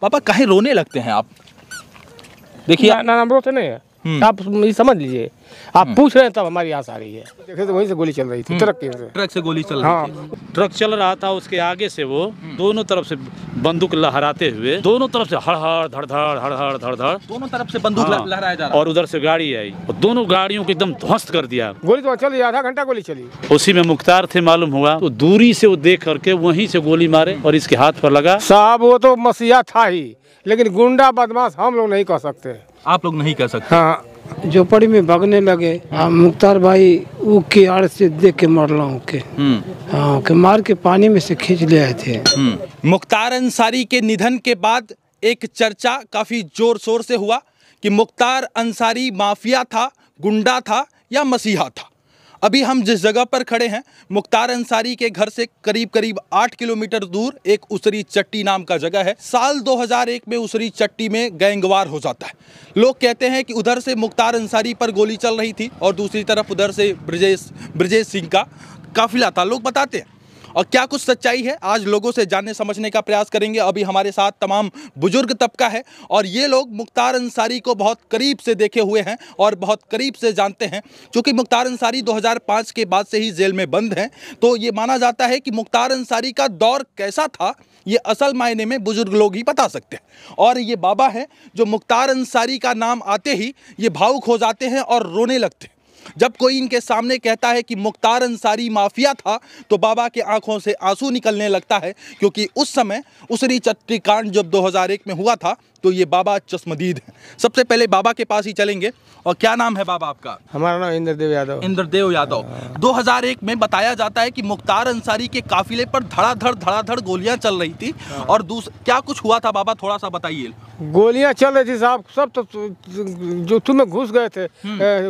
पापा कहीं रोने लगते हैं आप? देखिए ना रोते नहीं है, आप ये समझ लीजिए, आप पूछ रहे हैं तब हमारी आस आ रही है। देखे तो वहीं से गोली चल रही थी, ट्रक से गोली चल रही थी। ट्रक चल रहा था, उसके आगे से वो दोनों तरफ से बंदूक लहराते हुए दोनों तरफ से हड़ धड़ दोनों तरफ से बंदूक लहराया जा रहा और उधर से गाड़ी आई और दोनों गाड़ियों को एकदम ध्वस्त कर दिया। गोली तो चली, आधा घंटा गोली चली। उसी में मुख्तार थे मालूम हुआ, तो दूरी से वो देख करके वहीं से गोली मारे और इसके हाथ पर लगा। साहब वो तो मसीहा था ही, लेकिन गुंडा बदमाश हम लोग नहीं कह सकते। आप लोग नहीं कह सकते? हाँ, झोपड़ी में भागने लगे। मुख्तार भाई वो के आड़ से देख के मरला के, हाँ के मार के पानी में से खींच ले आए थे। मुख्तार अंसारी के निधन के बाद एक चर्चा काफी जोर शोर से हुआ कि मुख्तार अंसारी माफिया था, गुंडा था या मसीहा था। अभी हम जिस जगह पर खड़े हैं, मुख्तार अंसारी के घर से करीब 8 किलोमीटर दूर एक उसरी चट्टी नाम का जगह है। साल 2001 में उसरी चट्टी में गैंगवार हो जाता है। लोग कहते हैं कि उधर से मुख्तार अंसारी पर गोली चल रही थी और दूसरी तरफ उधर से ब्रजेश सिंह का काफिला था, लोग बताते हैं। और क्या कुछ सच्चाई है, आज लोगों से जानने समझने का प्रयास करेंगे। अभी हमारे साथ तमाम बुजुर्ग तबका है और ये लोग मुख्तार अंसारी को बहुत करीब से देखे हुए हैं और बहुत करीब से जानते हैं। क्योंकि मुख्तार अंसारी 2005 के बाद से ही जेल में बंद हैं, तो ये माना जाता है कि मुख्तार अंसारी का दौर कैसा था, ये असल मायने में बुजुर्ग लोग ही बता सकते हैं। और ये बाबा हैं जो मुख्तार अंसारी का नाम आते ही ये भावुक हो जाते हैं और रोने लगते हैं। जब कोई इनके सामने कहता है कि मुख्तार अंसारी माफिया था, तो बाबा के आंखों से आंसू निकलने लगता है। क्योंकि उस समय उसरी चट्टी कांड जब 2001 में हुआ था, तो ये बाबा चश्मदीद हैं। सबसे पहले बाबा के पास ही चलेंगे। और क्या नाम है बाबा आपका? हमारा नाम इंद्रदेव यादव। इंद्रदेव यादव। 2001 में बताया जाता है कि मुख्तार अंसारी के काफिले पर धड़ाधड़ गोलियां चल रही थी। और क्या कुछ हुआ था बाबा, थोड़ा सा बताइए। गोलियां चल रही थी साहब, सब तो जुत्थू में घुस गए थे,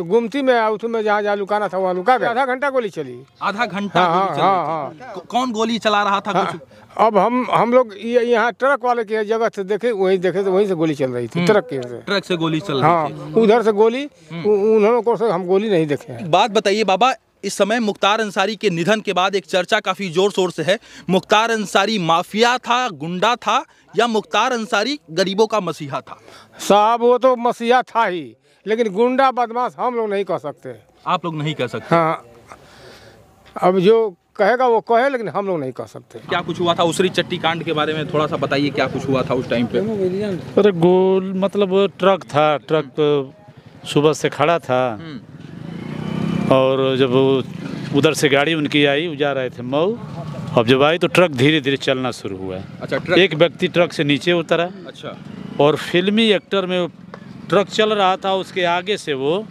गुमती में उठू में जहाँ लुकाना था वहाँ लुका गए। आधा घंटा गोली चली। आधा घंटा गोली चली। कौन गोली चला रहा था? कुछ अब हम लोग यहाँ ट्रक वाले की जगह से देखे तो वहीं से गोली चल रही थी, ट्रक से गोली चल रही थी। उधर से गोली, उन्होंने को से हम गोली नहीं देखे। बात बताइए बाबा, इस समय मुख्तार अंसारी के निधन के बाद एक चर्चा काफी जोर शोर से है। मुख्तार अंसारी माफिया था, गुंडा था या मुख्तार अंसारी गरीबों का मसीहा था? साहब वो तो मसीहा था ही, लेकिन गुंडा बदमाश हम लोग नहीं कह सकते। आप लोग नहीं कह सकते? हाँ, अब जो कहेगा वो कहे, लेकिन हम लोग नहीं कह सकते। क्या कुछ हुआ था उसरी चट्टी कांड के बारे में थोड़ा सा बताइए, क्या कुछ हुआ था उस टाइम पे? अरे गोल मतलब ट्रक था, ट्रक तो सुबह से खड़ा था और जब उधर से गाड़ी उनकी आई, वो जा रहे थे मऊ। अब जब आई तो ट्रक धीरे धीरे चलना शुरू हुआ। अच्छा, एक व्यक्ति ट्रक से नीचे उतरा। अच्छा। और फिल्मी एक्टर में ट्रक चल रहा था, उसके आगे से वो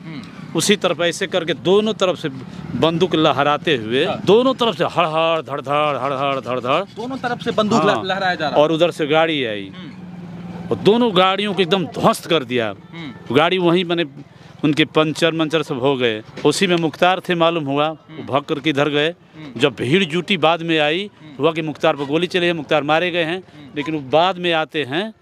उसी तरफ ऐसे करके दोनों तरफ से बंदूक लहराते हुए दोनों तरफ से हड़ धड़ दोनों तरफ से बंदूक लहराया जा रहा और उधर से गाड़ी आई और दोनों गाड़ियों को एकदम ध्वस्त कर दिया। गाड़ी वहीं बने, उनके पंचर सब हो गए। उसी में मुख्तार थे मालूम हुआ, वो भाग करके इधर गए। जब भीड़ जुटी बाद में आई, हुआ कि मुख्तार पर गोली चली है, मुख्तार मारे गए हैं। लेकिन वो बाद में आते हैं,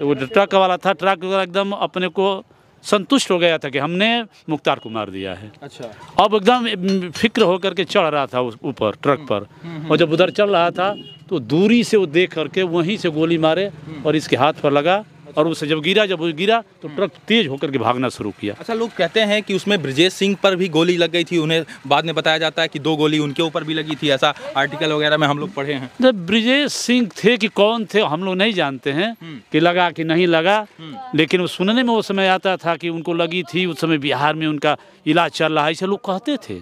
वो ट्रक वाला था, ट्रक वाला एकदम अपने को संतुष्ट हो गया था कि हमने मुख्तार को मार दिया है। अच्छा। अब एकदम फिक्र होकर के चढ़ रहा था उस ऊपर ट्रक पर। और जब उधर चल रहा था तो दूरी से वो देख करके वहीं से गोली मारे और इसके हाथ पर लगा। और उससे जब गिरा तो ट्रक तेज होकर के भागना शुरू किया। अच्छा, लोग कहते हैं कि उसमें ब्रजेश सिंह पर भी गोली लग गई थी, उन्हें बाद में बताया जाता है कि 2 गोली उनके ऊपर भी लगी थी, ऐसा आर्टिकल वगैरह में हम लोग पढ़े हैं। जब ब्रजेश सिंह थे कि कौन थे हम लोग नहीं जानते हैं कि लगा कि नहीं लगा। लेकिन वो सुनने में उस समय आता था कि उनको लगी थी, उस समय बिहार में उनका इलाज चल रहा है, ऐसे लोग कहते थे।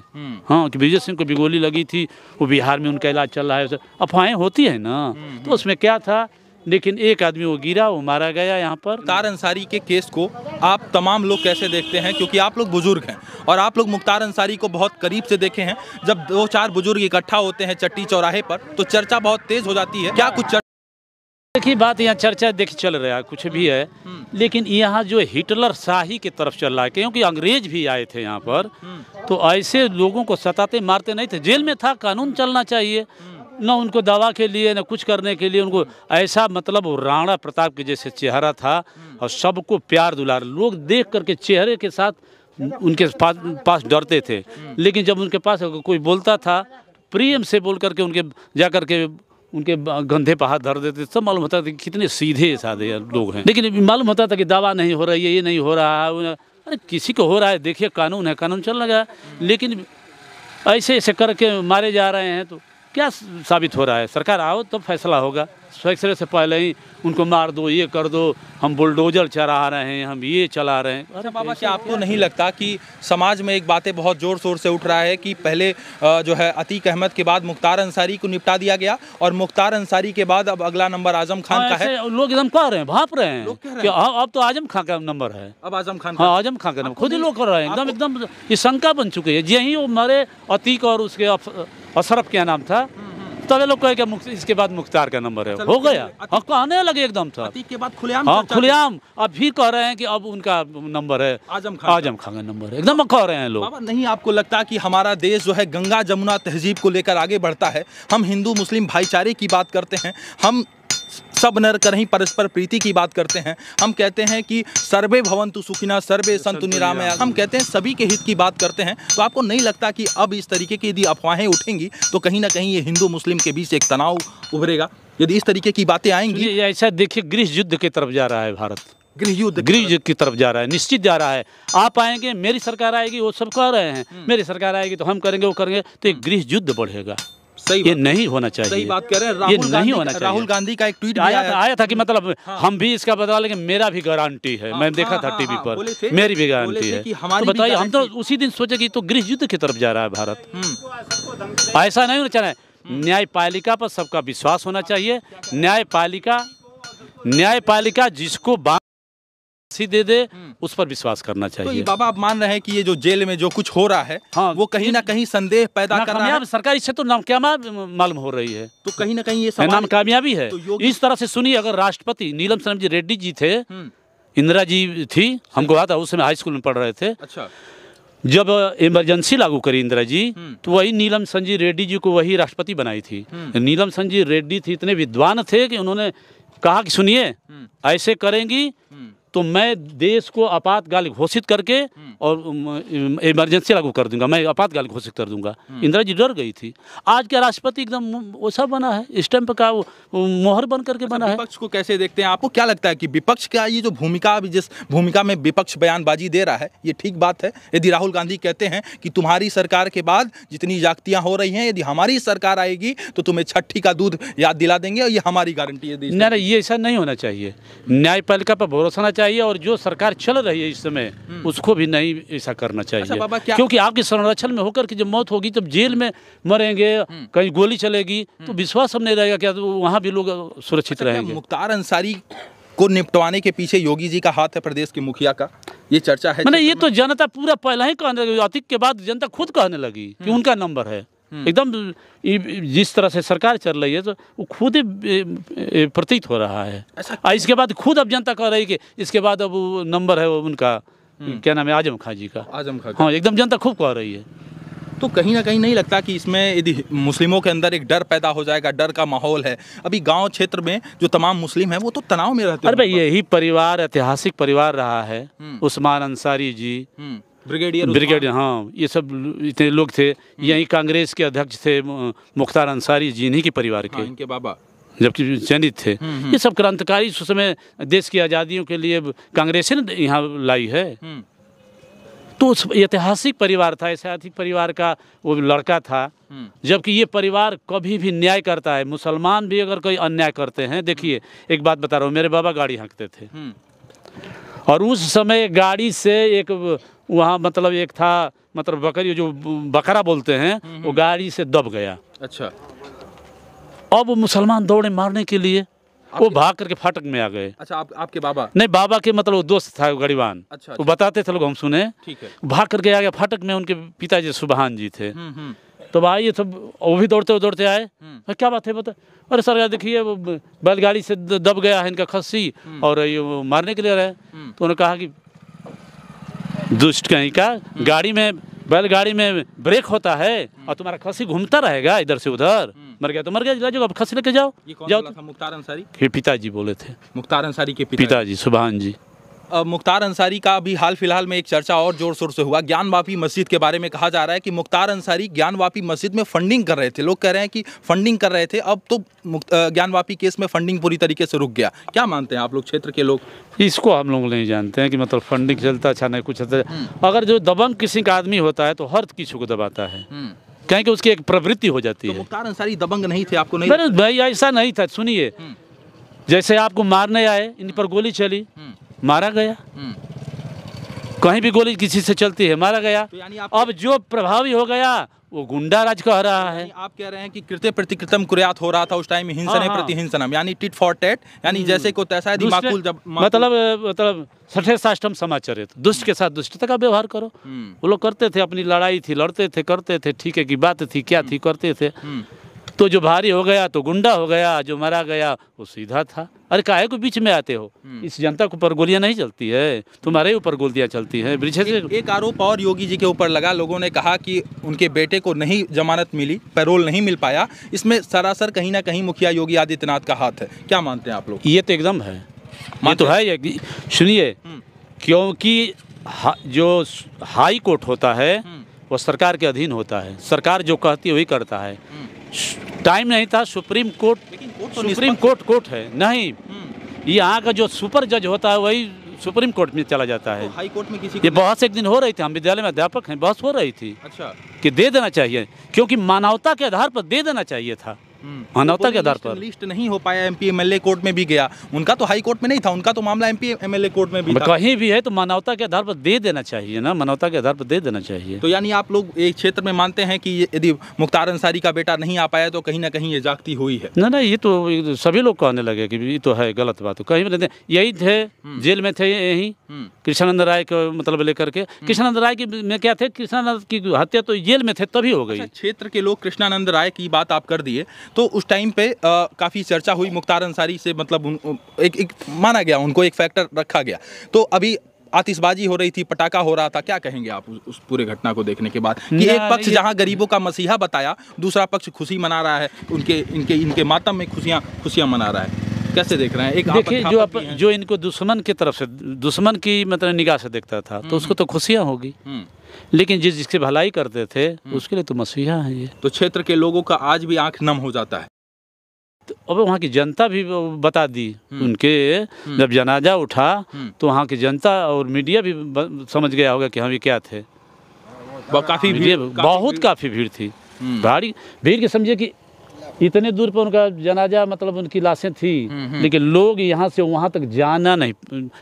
हाँ, कि ब्रजेश सिंह को भी गोली लगी थी, वो बिहार में उनका इलाज चल रहा है। अफवाहें होती है ना, तो उसमें क्या था। लेकिन एक आदमी वो गिरा, वो मारा गया यहाँ पर। मुख्तार अंसारी के केस को आप तमाम लोग कैसे देखते हैं, क्योंकि आप लोग बुजुर्ग हैं और आप लोग मुख्तार अंसारी को बहुत करीब से देखे हैं। जब 2-4 बुजुर्ग इकट्ठा होते हैं चट्टी चौराहे पर तो चर्चा बहुत तेज हो जाती है। क्या कुछ देखिए बात यहाँ चर्चा देखिए चल रहा है, कुछ भी है, लेकिन यहाँ जो हिटलर शाही की तरफ चल रहा है, क्योंकि अंग्रेज भी आए थे यहाँ पर, तो ऐसे लोगों को सताते मारते नहीं थे। जेल में था, कानून चलना चाहिए, न उनको दवा के लिए न कुछ करने के लिए। उनको ऐसा मतलब राणा प्रताप के जैसे चेहरा था और सबको प्यार दुलार, लोग देख करके चेहरे के साथ उनके पास डरते थे। लेकिन जब उनके पास कोई बोलता था, प्रेम से बोल करके उनके जा करके उनके गंधे पर हाथ धर देते, सब मालूम होता था कि कितने सीधे साधे लोग हैं। लेकिन मालूम होता था कि दवा नहीं हो रही है, ये नहीं हो रहा है, अरे किसी को हो रहा है, देखिए कानून है, कानून चल रहा है। लेकिन ऐसे ऐसे करके मारे जा रहे हैं, तो क्या साबित हो रहा है? सरकार आओ तो फैसला होगा। फैसले से पहले ही उनको मार दो, ये कर दो, हम बुलडोजर चला रहे हैं, हम ये चला रहे हैं। अच्छा बाबा, क्या आपको नहीं लगता कि समाज में एक बातें बहुत ज़ोर शोर से उठ रहा है कि पहले जो है अतीक अहमद के बाद मुख्तार अंसारी को निपटा दिया गया और मुख्तार अंसारी के बाद अब अगला नंबर आजम खान का है? लोग एकदम कह रहे हैं, भाप रहे हैं कि अब तो आजम खान का नंबर है। अब आजम खान, हाँ आजम खान का नंबर खुद ही लोग कर रहे हैं, एकदम एकदम ये शंका बन चुकी है। यही वो मरे अतीक और उसके अशरफ क्या नाम था, तब लोग कहे कि इसके बाद मुख्तार का नंबर है, हो गया। हाँ कहने लगे एकदम था, अतीक के बाद खुलेआम, हाँ खुलेआम। अब भी कह रहे हैं कि अब उनका नंबर है आजम खान का नंबर है, एकदम कह रहे हैं लोग। बाबा, नहीं आपको लगता कि हमारा देश जो है गंगा जमुना तहजीब को लेकर आगे बढ़ता है? हम हिंदू मुस्लिम भाईचारे की बात करते हैं, हम सब नर करहीं परस्पर प्रीति की बात करते हैं, हम कहते हैं कि सर्वे भवन्तु सुखिनः सर्वे सन्तु निरामया, हम कहते हैं सभी के हित की बात करते हैं। तो आपको नहीं लगता कि अब इस तरीके की यदि अफवाहें उठेंगी तो कहीं ना कहीं ये हिंदू मुस्लिम के बीच एक तनाव उभरेगा? यदि इस तरीके की बातें आएंगी, ऐसा देखिए गृह युद्ध की तरफ जा रहा है भारत, गृह युद्ध की तरफ जा रहा है, निश्चित जा रहा है। आप आएंगे, मेरी सरकार आएगी, वो सब कह रहे हैं मेरी सरकार आएगी तो हम करेंगे, वो करेंगे, तो एक गृह युद्ध बढ़ेगा। सही ये नहीं होना चाहिए, सही बात कह रहे हैं। ये नहीं होना चाहिए। राहुल गांधी का एक ट्वीट आया था कि मतलब हम भी इसका बदला लेंगे, मेरा भी गारंटी है। मैं देखा था टीवी पर, मेरी भी गारंटी है। तो बताइए, हम तो उसी दिन सोचे कि तो गृह युद्ध की तरफ जा रहा है भारत। ऐसा नहीं होना चाहिए। न्यायपालिका पर सबका विश्वास होना चाहिए। न्यायपालिका जिसको दे दे उस पर विश्वास करना चाहिए। तो ये बाबा आप मान रहे हैं कि ये जो जेल में जो कुछ हो रहा है, हाँ, वो कहीं ना कहीं संदेह पैदा कर रहा है? सरकार इससे तो नाकामयाब मालूम हो रही है, तो कहीं ना कहीं ये नाकामयाबी है। तो इस तरह से सुनिए, अगर राष्ट्रपति नीलम संजी रेड्डी जी थे, इंदिरा जी थी, हमको आता उस समय हाई स्कूल में पढ़ रहे थे। अच्छा, जब इमरजेंसी लागू करी इंदिरा जी, तो वही नीलम संजी रेड्डी जी को वही राष्ट्रपति बनाई थी। नीलम संजी रेड्डी थी, इतने विद्वान थे कि उन्होंने कहा कि सुनिए, ऐसे करेंगी तो मैं देश को आपातकाल घोषित करके और इमरजेंसी लागू कर दूंगा, मैं आपातकाल घोषित कर दूंगा। इंदिरा जी डर गई थी। आज का राष्ट्रपति एकदम वैसा बना है, स्टैंप का मोहर बन करके बना है। विपक्ष को कैसे देखते हैं? आपको क्या लगता है कि विपक्ष का ये जो भूमिका, जिस भूमिका में विपक्ष बयानबाजी दे रहा है, ये ठीक बात है? यदि राहुल गांधी कहते हैं कि तुम्हारी सरकार के बाद जितनी जागतियां हो रही हैं, यदि हमारी सरकार आएगी तो तुम्हें छठी का दूध याद दिला देंगे और ये हमारी गारंटी है। नहीं, ये ऐसा नहीं होना चाहिए। न्यायपालिका पर भरोसा होना चाहिए, और जो सरकार चल रही है इस समय उसको भी नहीं ऐसा करना चाहिए। अच्छा बाबा, क्योंकि आपके संरक्षण में होकर के जब मौत होगी, तब जेल में मरेंगे, कहीं गोली चलेगी, तो विश्वास हम नहीं रहेगा क्या तो वहाँ भी लोग सुरक्षित रहेंगे। मुख्तार अंसारी को निपटवाने के पीछे योगी जी का हाथ है, प्रदेश के मुखिया का, ये चर्चा है। मैंने ये तो जनता पूरा पहले ही कहने लगी, अतीक के बाद जनता खुद कहने लगी कि उनका नंबर है। एकदम जिस तरह से सरकार चल रही है तो वो खुद ही प्रतीत हो रहा है। इसके बाद खुद अब जनता कह रही है कि इसके बाद अब वो नंबर है वो उनका, क्या नाम है, आजम खान जी का। आजम खान, हाँ एकदम जनता खूब कह रही है। तो कहीं ना कहीं नहीं लगता कि इसमें यदि मुस्लिमों के अंदर एक डर पैदा हो जाएगा? डर का माहौल है अभी गांव क्षेत्र में, जो तमाम मुस्लिम हैं वो तो तनाव में रहते हैं। अरे भाई, यही परिवार ऐतिहासिक परिवार रहा है। उस्मान अंसारी जी, ब्रिगेडियर, हाँ, ये सब इतने लोग थे। यही कांग्रेस के अध्यक्ष थे मुख्तार अंसारी जी, इन्हीं के परिवार के, इनके बाबा, जबकि चयनित थे। ये सब क्रांतिकारी उस समय देश की आज़ादियों के लिए कांग्रेस ने यहाँ लाई है। तो उस ऐतिहासिक परिवार था, ऐतिहासिक परिवार का वो लड़का था। जबकि ये परिवार कभी भी न्याय करता है। मुसलमान भी अगर कोई अन्याय करते हैं, देखिए एक बात बता रहा हूँ, मेरे बाबा गाड़ी हाँकते थे और उस समय गाड़ी से एक वहाँ मतलब एक था, मतलब बकरी जो बकरा बोलते हैं, वो गाड़ी से दब गया। अच्छा, अब वो मुसलमान दौड़े मारने के लिए, वो भाग करके फाटक में आ गए। अच्छा, आपके बाबा? नहीं, बाबा के मतलब वो दोस्त था गरीबान। अच्छा, वो बताते थे, लोग हम सुने। ठीक है। भाग करके आ गया फाटक में, उनके पिताजी सुबहान जी थे। तो भाई ये सब वो भी दौड़ते आए। क्या बात है बता? अरे सर देखिए वो बैलगाड़ी से दब गया है इनका खस्सी और ये मारने के लिए रहे। तो उन्होंने कहा कि दुष्ट कहीं का, गाड़ी में, बैलगाड़ी में ब्रेक होता है और तुम्हारा खस्सी घूमता रहेगा इधर से उधर, मर गया तो मर गया, जाओ अब खस्सी लेके जाओ। ये कौन बोला था? मुख्तार अंसारी? फिर पिताजी बोले थे, मुख्तार अंसारी के पिताजी सुबहान जी। मुख्तार अंसारी का अभी हाल फिलहाल में एक चर्चा और जोर शोर से हुआ ज्ञानवापी मस्जिद के बारे में। कहा जा रहा है कि मुख्तार अंसारी ज्ञानवापी मस्जिद में फंडिंग कर रहे थे। लोग कह रहे हैं कि फंडिंग कर रहे थे, अब तो ज्ञानवापी केस में फंडिंग पूरी तरीके से रुक गया। क्या मानते हैं आप लोग, क्षेत्र के लोग? इसको हम लोग नहीं जानते हैं कि मतलब फंडिंग चलता अच्छा नहीं कुछ चलता। अगर जो दबंग किसी का आदमी होता है तो हर किसी को दबाता है, कहें कि उसकी एक प्रवृत्ति हो जाती है। मुख्तार अंसारी दबंग नहीं थे, आपको नहीं? अरे भाई ऐसा नहीं था। सुनिए, जैसे आपको मारने आए, इन पर गोली चली, मारा गया। कहीं भी गोली किसी से चलती है, मारा गया। तो यानी अब जो प्रभावी हो गया वो गुंडा राज कह रहा है। आप कह रहे हैं कि कृत्य प्रतिकृतम कुर्यात हो रहा था उस टाइम, हिंसने प्रति हिंसनम, यानी टिट फॉर टैट, यानी जैसे को तैसा दिमाकुल जब मतलब सठे साष्टम समाचरित, दुष्ट के साथ दुष्टता का व्यवहार करो। वो लोग करते थे, अपनी लड़ाई थी, लड़ते थे, करते थे, ठीक है की बात थी, क्या थी, करते थे। तो जो भारी हो गया तो गुंडा हो गया, जो मारा गया वो सीधा था। अरे काहे को बीच में आते हो? इस जनता के ऊपर गोलियां नहीं चलती है, तुम्हारे ऊपर गोलियां चलती हैं। एक आरोप और योगी जी के ऊपर लगा। लोगों ने कहा कि उनके बेटे को नहीं जमानत मिली, पैरोल नहीं मिल पाया। इसमें सरासर कहीं ना कहीं मुखिया योगी आदित्यनाथ का हाथ है। क्या मानते हैं आप लोग? ये तो एकदम है, ये तो है। सुनिए, क्योंकि जो हाई कोर्ट होता है वो सरकार के अधीन होता है, सरकार जो कहती है वही करता है। टाइम नहीं था, सुप्रीम कोर्ट है नहीं, यहाँ का जो सुपर जज होता है वही सुप्रीम कोर्ट में चला जाता है। तो हाई कोर्ट में किसी ये बहस एक दिन हो रही थी, हम विद्यालय में अध्यापक हैं, बहस हो रही थी। अच्छा, कि दे देना चाहिए, क्योंकि मानवता के आधार पर दे देना चाहिए था। मानवता के आधार पर लिस्ट नहीं हो पाया। एमपी एमएलए कोर्ट में भी गया, उनका तो हाई कोर्ट में नहीं था, उनका तो मामला एमपी एमएलए कोर्ट में भी था। कहीं भी है तो मानवता के आधार पर दे देना चाहिए ना, मानवता के आधार पर दे देना चाहिए। तो यानी आप लोग एक क्षेत्र में मानते हैं कि यदि मुख्तार अंसारी का बेटा नहीं आ पाया तो कहीं ना कहीं ये जागती हुई है? ना ये तो सभी लोग कहने लगे कि ये तो है गलत बात। कहीं भी नहीं, यही थे, जेल में थे यही कृष्णानंद राय को मतलब लेकर के। कृष्णानंद राय की में क्या थे, कृष्णानंद की हत्या तो जेल में थे तभी हो गई। क्षेत्र के लोग, कृष्णानंद राय की बात आप कर दिए, तो उस टाइम पे काफ़ी चर्चा हुई मुख्तार अंसारी से, मतलब एक माना गया, उनको एक फैक्टर रखा गया। तो अभी आतिशबाजी हो रही थी, पटाखा हो रहा था, क्या कहेंगे आप उस पूरे घटना को देखने के बाद कि एक पक्ष जहां गरीबों का मसीहा बताया, दूसरा पक्ष खुशी मना रहा है, इनके मातम में खुशियां मना रहा है? कैसे देख रहे हैं? एक देखिए, जो इनको दुश्मन की तरफ से, दुश्मन की मतलब निगाह से देखता था तो उसको तो खुशियाँ होगी, लेकिन जिसकी भलाई करते थे उसके लिए तो मसीहा है ये। तो क्षेत्र के लोगों का आज भी आंख नम हो जाता है। तो अब वहाँ की जनता भी बता दी, उनके जब जनाजा उठा तो वहाँ की जनता और मीडिया भी समझ गया होगा कि हम ये क्या थे। काफ़ी भीड़ थी, भारी भीड़ के समझिए कि इतने दूर पर उनका जनाजा, मतलब उनकी लाशें थी, लेकिन लोग यहाँ से वहाँ तक जाना नहीं,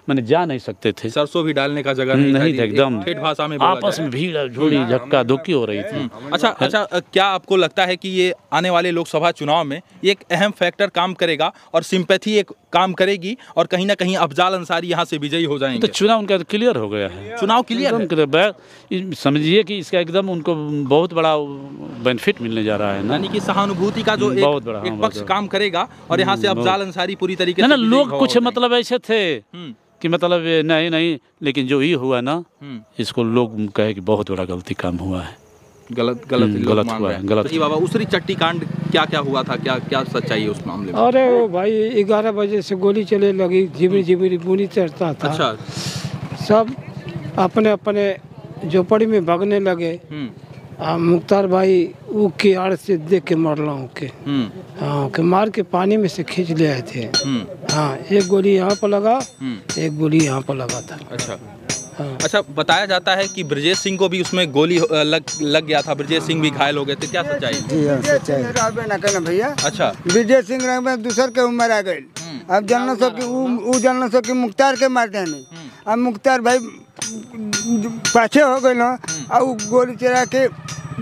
मैंने जा नहीं सकते थे। सरसों भी डालने का जगह नहीं था, एकदम ठेठ भाषा में आपस में भीड़ झोड़ी झक्का धुक्की हो रही थी। अच्छा, क्या आपको लगता है कि ये आने वाले लोकसभा चुनाव में एक अहम फैक्टर काम करेगा और सिंपैथी एक काम करेगी और कहीं ना कहीं अफजाल अंसारी यहाँ से विजयी हो जाएंगे? तो चुनाव उनका क्लियर हो गया है, चुनाव क्लियर है। समझिए कि इसका एकदम उनको बहुत बड़ा बेनिफिट मिलने जा रहा है ना, यानी कि सहानुभूति का जो बहुत बड़ा एक पक्ष काम करेगा और यहाँ से अफजाल अंसारी पूरी तरीके से ना। लोग कुछ मतलब ऐसे थे कि मतलब नहीं, लेकिन जो ये हुआ ना, इसको लोग कहे कि बहुत बड़ा गलती काम हुआ है, गलत हुआ है, गलत। बाबा, उसरी चट्टी कांड क्या हुआ था, क्या सच्चाई है उस मामले में? अरे वो भाई 11 बजे से गोली चले लगी, झिमिर बुनी चढ़ता था। अच्छा, सब अपने अपने झोपड़ी में भागने लगे। मुख्तार भाई वो की आड़ से देख के मरला हूँ के, हाँ, के मार के पानी में से खींच ले आए थे। हाँ, एक गोली यहाँ पर लगा, एक गोली यहाँ पर लगा था। अच्छा, हाँ। अच्छा, बताया जाता है कि ब्रजेश सिंह को भी उसमें गोली लग गया था, ब्रजेश सिंह भी घायल हो गए थे, क्या सच्चाई? जी हाँ, सच्चाई ना भैया। अच्छा, ब्रजेश सिंह दूसर के उम्र आ गए, अब जानना सो कि मुख्तार के मारते हैं नहीं। अब मुख्तार भाई पाछे हो गए ना, अब गोली चला के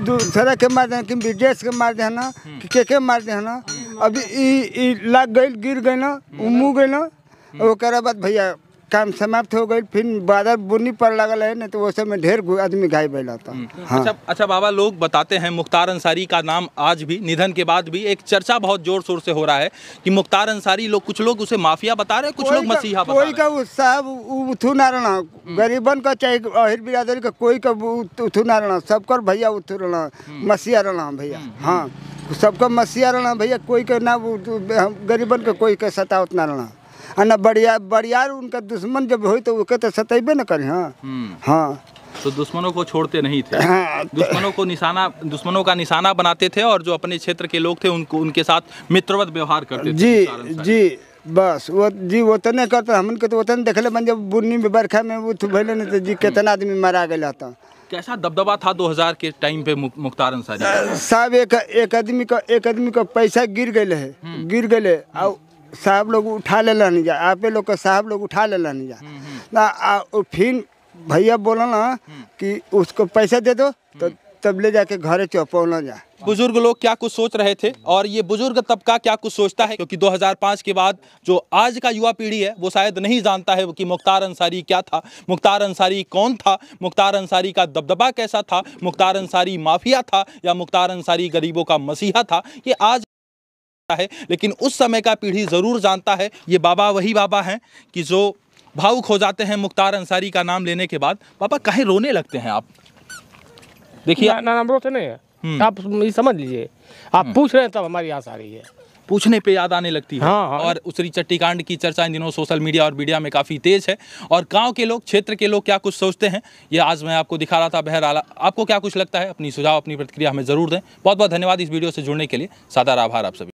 दूसरा के मारते हैं कि ब्रजेश के मारते हैं ना, कि के मारते हैं ना। अभी लग गई, गिर गई ना, मुँह गई ना, वो कह बाद भैया काम समाप्त हो गई। फिर बादल बुनी पर लगल है, नहीं तो वो समय ढेर आदमी घायल बैला था। हाँ। अच्छा बाबा, लोग बताते हैं मुख्तार अंसारी का नाम आज भी निधन के बाद भी एक चर्चा बहुत जोर शोर से हो रहा है कि मुख्तार अंसारी, कुछ लोग उसे माफिया बता रहे हैं, कुछ लोग मसीहा बता रहे हैं। कोई का उत्साह उठू ना रहना, गरीबन का चाहे अहिर बिरादरी का, कोई का उठू ना रहना, सबकर भैया उठू रहना, मसीहा रहना भैया। हाँ, सबका मसीहा रहना भैया, कोई का ना गरीबन का कोई का सतावत ना रहना। और न बड़ियार उनका दुश्मन जब हो तो ओके तो सतैबे न करी। हाँ हाँ, तो दुश्मनों को छोड़ते नहीं थे। हाँ, दुश्मनों का निशाना बनाते थे और जो अपने क्षेत्र के लोग थे उनके साथ मित्रवत व्यवहार करते थे। जी बस वो तो नहीं करता। हमन के तो उतने देखले बन जब बुन्नी में बरखा में वो भले नहीं तो जी कितना आदमी मारा गया था। कैसा दबदबा था 2000 के टाइम पे मुख्तार अंसारी साहब? एक आदमी का पैसा गिर गए और साहब लोग उठा ले नहीं जा, आपे लोग का साहब लोग उठा ले नहीं जा ना। फिर भैया बोला ना कि उसको पैसा दे दो तो तब ले जाके घरे चौपौना जा। बुजुर्ग लोग क्या कुछ सोच रहे थे और ये बुजुर्ग तबका क्या कुछ सोचता है, क्योंकि 2005 के बाद जो आज का युवा पीढ़ी है वो शायद नहीं जानता है कि मुख्तार अंसारी क्या था, मुख्तार अंसारी कौन था, मुख्तार अंसारी का दबदबा कैसा था, मुख्तार अंसारी माफिया था या मुख्तार अंसारी गरीबों का मसीहा था, ये आज है। लेकिन उस समय का पीढ़ी ज़रूर जानता है। ये बाबा वही बाबा हैं कि जो भावुक हो जाते हैं मुख्तार अंसारी का नाम लेने के बाद। बाबा काहे रोने लगते हैं आप? देखिए ना रोते नहीं है, आप ये समझ लीजिए। आप पूछ रहे हैं तब हमारी आस आ रही है, पूछने पे याद आने लगती है। हाँ। और उसरी चट्टी कांड की चर्चा इन दिनों सोशल मीडिया और मीडिया में काफ़ी तेज है और गांव के लोग, क्षेत्र के लोग क्या कुछ सोचते हैं ये आज मैं आपको दिखा रहा था। बहरहाल आपको क्या कुछ लगता है, अपनी सुझाव अपनी प्रतिक्रिया हमें ज़रूर दें। बहुत बहुत धन्यवाद इस वीडियो से जुड़ने के लिए। सादर आभार आप सभी।